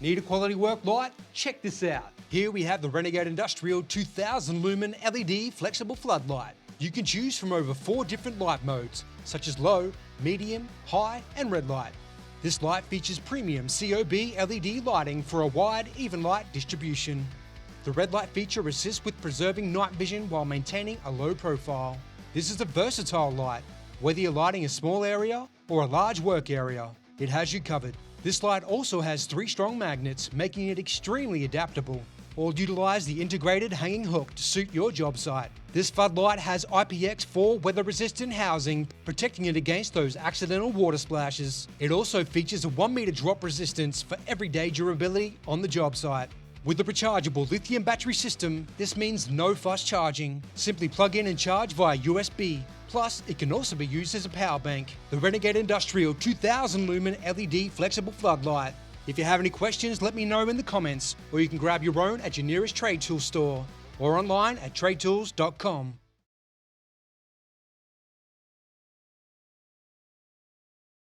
Need a quality work light? Check this out. Here we have the Renegade Industrial 2000 Lumen LED flexible floodlight. You can choose from over 4 different light modes, such as low, medium, high, and red light. This light features premium COB LED lighting for a wide, even light distribution. The red light feature assists with preserving night vision while maintaining a low profile. This is a versatile light, whether you're lighting a small area or a large work area, it has you covered. This light also has 3 strong magnets, making it extremely adaptable. Or utilize the integrated hanging hook to suit your job site. This floodlight has IPX4 weather-resistant housing, protecting it against those accidental water splashes. It also features a 1 meter drop resistance for everyday durability on the job site. With the rechargeable lithium battery system, this means no fast charging. Simply plug in and charge via USB. Plus, it can also be used as a power bank. The Renegade Industrial 2000 Lumen LED flexible floodlight. If you have any questions, let me know in the comments, or you can grab your own at your nearest TradeTools store or online at TradeTools.com.